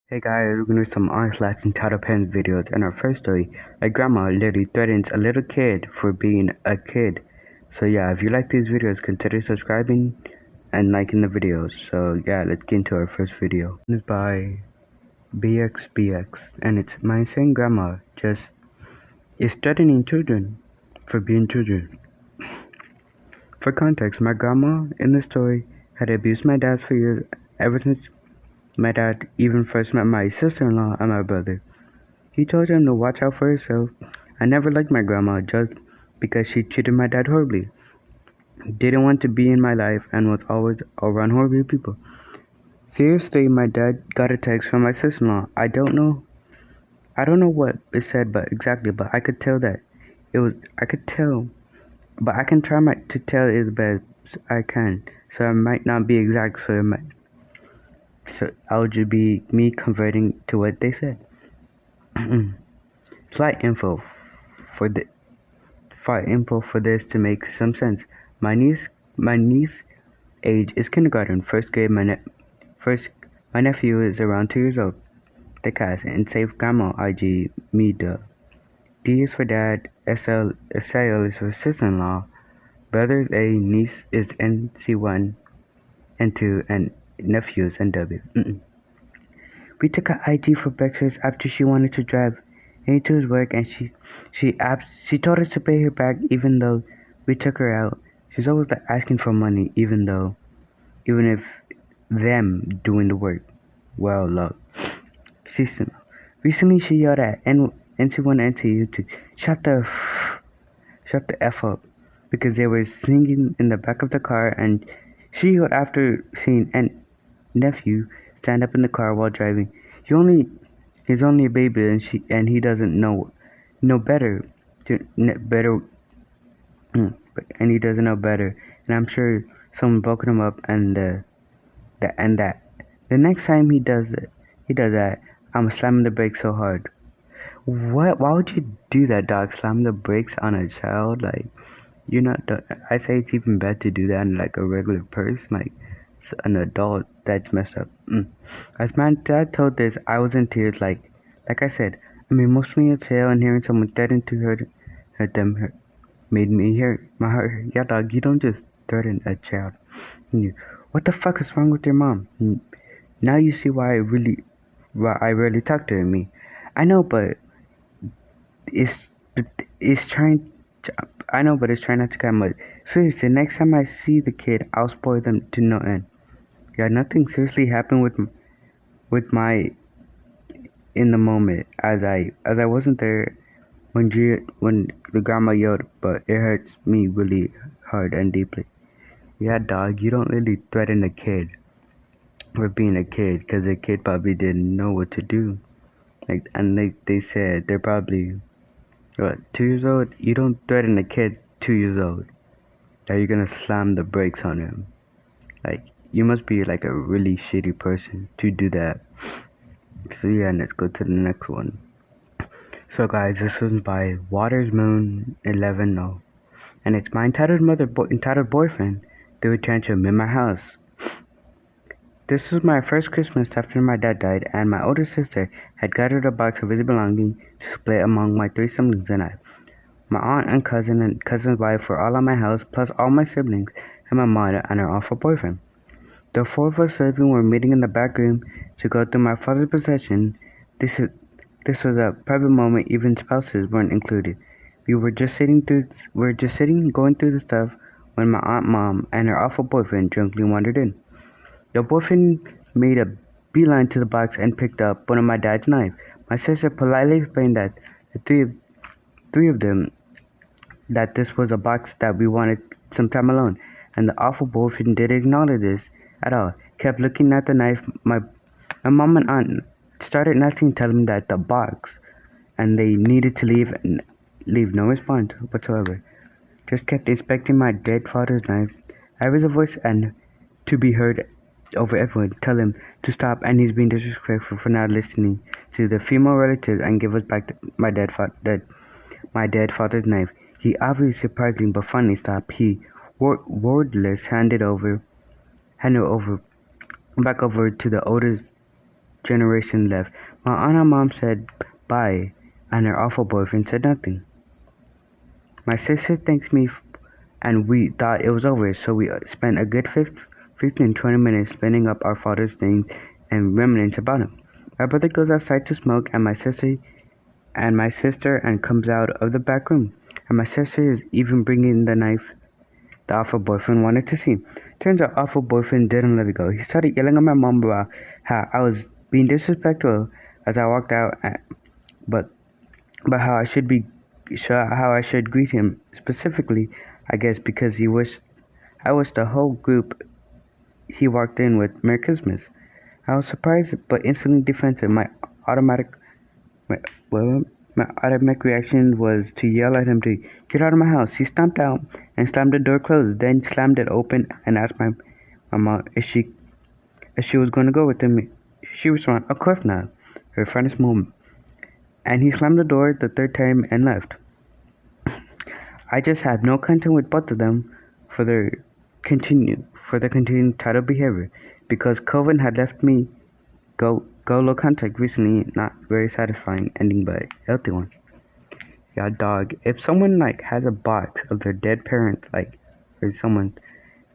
Hey guys, we're gonna do some Onslaughts and Title Pens videos. In our first story, a grandma literally threatens a little kid for being a kid. So yeah, if you like these videos, consider subscribing and liking the videos. So yeah, let's get into our first video. It's by BXBX, and it's my insane grandma just is threatening children for being children. For context, my grandma in the story had abused my dad for years ever since my dad even first met my sister-in-law and my brother. He told him to watch out for himself. I never liked my grandma just because she treated my dad horribly, didn't want to be in my life, and was always around horrible people. Seriously, my dad got a text from my sister-in-law. I don't know what it said, but exactly, but I could tell that it was. I could tell, but I can try to tell it as best I can. So it might not be exact. So I'll just be me converting to what they said. Slight info for the Flight info for this to make some sense. My niece age is kindergarten, first grade. My nephew is around 2 years old. The cast and safe grandma IG me the D is for dad. SL is for sister-in-law. Brothers A, niece is NC1 and 2, and nephews NW. We took her IG for breakfast after she wanted to drive into his work, and she told us to pay her back even though we took her out. She's always like asking for money even if them doing the work. Well, look, she's recently she yelled at NC1 and NCU to shut the f up because they were singing in the back of the car, and she yelled after seeing nephew stand up in the car while driving. He's only a baby, and he doesn't know better. Better, and he doesn't know better. And I'm sure someone broke him up, and that. The next time he does that, I'm slamming the brakes so hard. What? Why would you do that, dog? Slam the brakes on a child? Like, you're not. I say it's even better to do that in like a regular person, like an adult. That's messed up. As my dad told this, I was in tears. Like I said, I'm emotionally upset, and hearing someone threaten to hurt them made me hurt. My heart hurt. Yeah, dog. You don't just threaten a child. What the fuck is wrong with your mom? Now you see why I rarely talk to her. I know, but it's it's trying. I know, but it's trying not to come much. Seriously, next time I see the kid, I'll spoil them to no end. Yeah, nothing seriously happened with my in the moment as I wasn't there when the grandma yelled, but it hurts me really hard and deeply. Yeah, dog, you don't really threaten a kid for being a kid because the kid probably didn't know what to do. And they said they're probably what 2 years old. You don't threaten a kid 2 years old. Are you gonna slam the brakes on him? Like, you must be like a really shitty person to do that. So yeah, let's go to the next one. So guys, this one's by Waters Moon 11 and it's my entitled boyfriend threw tantrum in my house. This was my first Christmas after my dad died, and my older sister had gathered a box of his belongings to split among my 3 siblings and I. My aunt and cousin's wife were all at my house, plus all my siblings and my mother and her awful boyfriend. The 4 of us living were meeting in the back room to go through my father's possession. This was a private moment, even spouses weren't included. We were just sitting, going through the stuff when my aunt, mom, and her awful boyfriend drunkenly wandered in. The boyfriend made a beeline to the box and picked up one of my dad's knives. My sister politely explained that the three of them that this was a box that we wanted some time alone, and the awful boyfriend didn't acknowledge this at all. Kept looking at the knife. My mom and aunt started nothing, telling me that the box, and they needed to leave and leave no response whatsoever. Just kept inspecting my dead father's knife. I raised a voice and to be heard over everyone, tell him to stop, and he's being disrespectful for not listening to the female relatives and give us back my dead father's knife. He obviously surprising but finally stopped. He wordless handed over back over to the oldest generation left. My aunt and mom said bye, and her awful boyfriend said nothing. My sister thanked me, and we thought it was over, so we spent a good 15-20 minutes spinning up our father's names and reminiscing about him. My brother goes outside to smoke, and my sister comes out of the back room, and my sister is even bringing the knife the awful boyfriend wanted to see. Turns out awful boyfriend didn't let it go. He started yelling at my mom about how I was being disrespectful as I walked out, but how I should greet him specifically. I guess because I wished the whole group he walked in with Merry Christmas. I was surprised but instantly defensive. My, well, my automatic reaction was to yell at him to get out of my house. He stomped out and slammed the door closed, then slammed it open and asked my mom if she was going to go with him. She responded, "Of course not," her finest moment. And he slammed the door the third time and left. I just had no content with both of them for their continued title behavior because COVID had left me go low contact recently. Not very satisfying ending, but healthy one. Yeah, dog. If someone has a box of their dead parents, or someone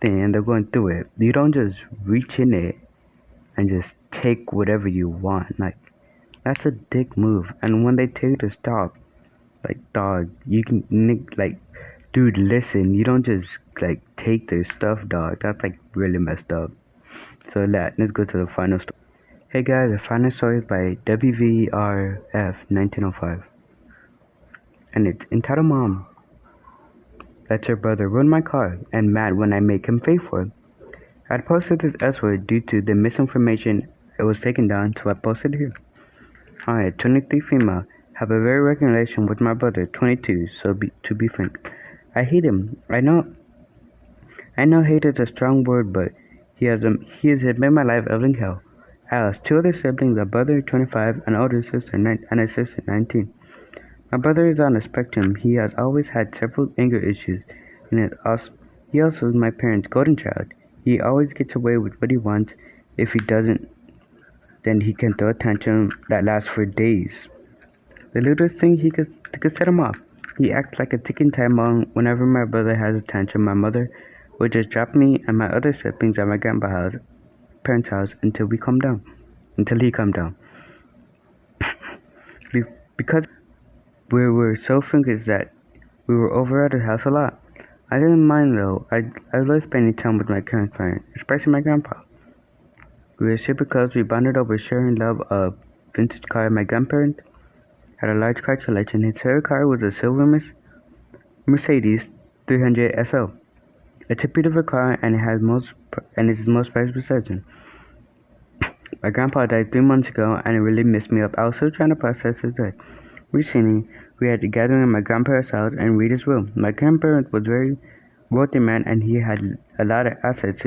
thing, and they're going through it, you don't just reach in it and just take whatever you want. That's a dick move. And when they tell you to stop, dog, you can dude, listen. You don't just take their stuff, dog. That's really messed up. So let's go to the final story. Hey guys, the final story is by WVRF 1905. And it's entitled Mom. That's your brother ruined my car and mad when I make him pay for it. I posted this elsewhere due to the misinformation. It was taken down, so I posted it here. I, 23 female, have a very working relation with my brother, 22, to be frank. I hate him. I know hate is a strong word, but he has made my life a living hell. I have 2 other siblings, a brother 25, an older sister, and a sister 19. My brother is on the spectrum. He has always had several anger issues, and he also is my parents' golden child. He always gets away with what he wants. If he doesn't, then he can throw a tantrum that lasts for days. The littlest thing he could set him off. He acts like a ticking time bomb. Whenever my brother has a tantrum, my mother would just drop me and my other siblings at my grandpa's parents' house until he calmed down. Because we were so focused that we were over at his house a lot. I didn't mind though. I loved spending time with my grandparents, especially my grandpa. We were super close. We bonded over sharing love of vintage car. My grandparents had a large car collection. His favorite car was a silver Mercedes 300 SL. It's a beautiful car and it's his most prized possession. My grandpa died 3 months ago and it really messed me up. I was still trying to process his death. Recently, we had a gathering at my grandparents' house and read his will. My grandparent was a very wealthy man and he had a lot of assets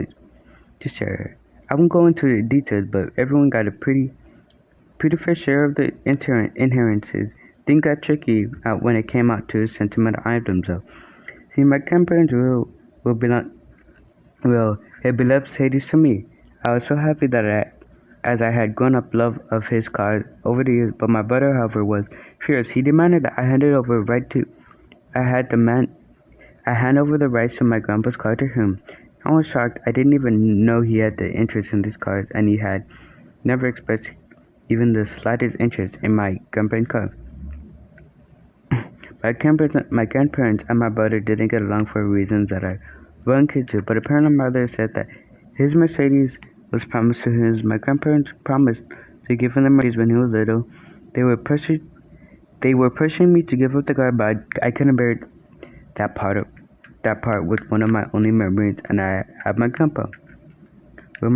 to share. I won't go into the details, but everyone got a pretty fair share of the inheritances. Things got tricky when it came out to sentimental items though. See, my grandparents will belong, it beloved Mercedes to me. I was so happy that as I had grown up love of his cars over the years, but my brother, however, was fierce. He demanded that I hand over the rights to my grandpa's car to him. I was shocked. I didn't even know he had the interest in these cars, and he had never expressed even the slightest interest in my grandparents' car. My grandparents and my brother didn't get along for reasons that I won't get to, but apparently my mother said that his Mercedes was promised to him. My grandparents promised to give him the Mercedes when he was little. They were pushing me to give up the car, but I couldn't bear that part was one of my only memories, and I had my grandpa. When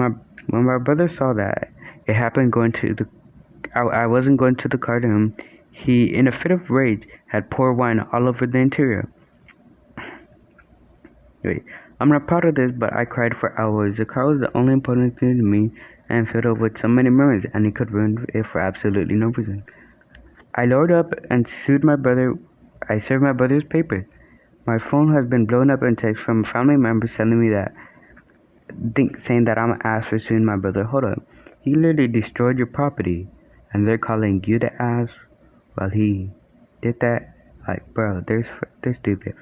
my brother saw that it happened, I wasn't going to the car to him. He, in a fit of rage, had poured wine all over the interior. Wait, I'm not proud of this, but I cried for hours. The car was the only important thing to me, and filled up with so many memories, and he could ruin it for absolutely no reason. I lowered up and sued my brother. I served my brother's papers. My phone has been blown up in text from family members telling me saying that I'm an ass for suing my brother. Hold up. He literally destroyed your property, and they're calling you the ass while he did that. Like, bro, they're stupid.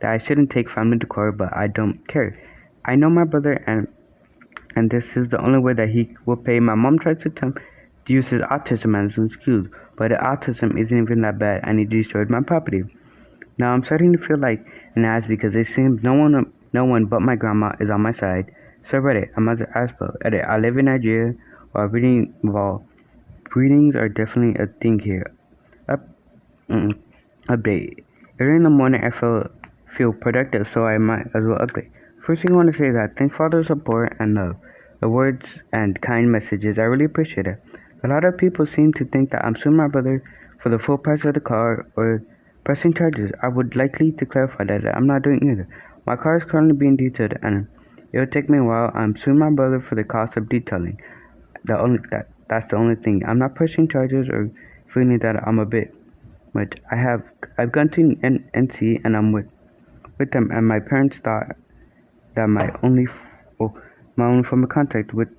That I shouldn't take family to court, but I don't care. I know my brother, and this is the only way that he will pay. My mom tried to tell him to use his autism as an excuse, but the autism isn't even that bad, and he destroyed my property. Now I'm starting to feel like an ass because it seems no one but my grandma is on my side. So Reddit, I'm as aspo. Edit, I live in Nigeria, while breedings are definitely a thing here. Up, update. Early in the morning, I feel productive, so I might as well update. First thing I want to say is that thanks for all the support and love, the words and kind messages. I really appreciate it. A lot of people seem to think that I'm suing my brother for the full price of the car or pressing charges. I would likely to clarify that I'm not doing either. My car is currently being detailed, and it'll take me a while. I'm suing my brother for the cost of detailing. That's the only thing. I'm not pressing charges or feeling that I'm a bit. But I've gone to NC and I'm with them, and my parents thought that my only form of contact with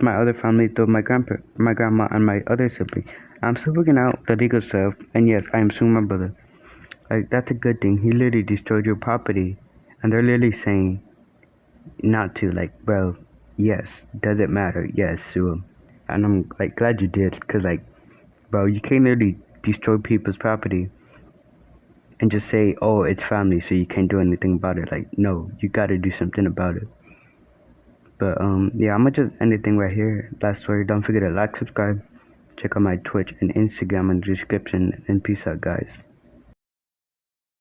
my other family through my grandma and my other sibling. I'm still working out the legal stuff, and yes, I am suing my brother. Like, that's a good thing. He literally destroyed your property, and they're literally saying not to. Like, bro, yes, does it matter? Yes, sue him. And I'm like glad you did, cause like, bro, you can't literally destroy people's property and just say, oh, it's family, so you can't do anything about it. Like, no, you gotta do something about it. But yeah, I'm gonna just end the thing right here. Last story. Don't forget to like, subscribe, check out my Twitch and Instagram in the description, and peace out, guys.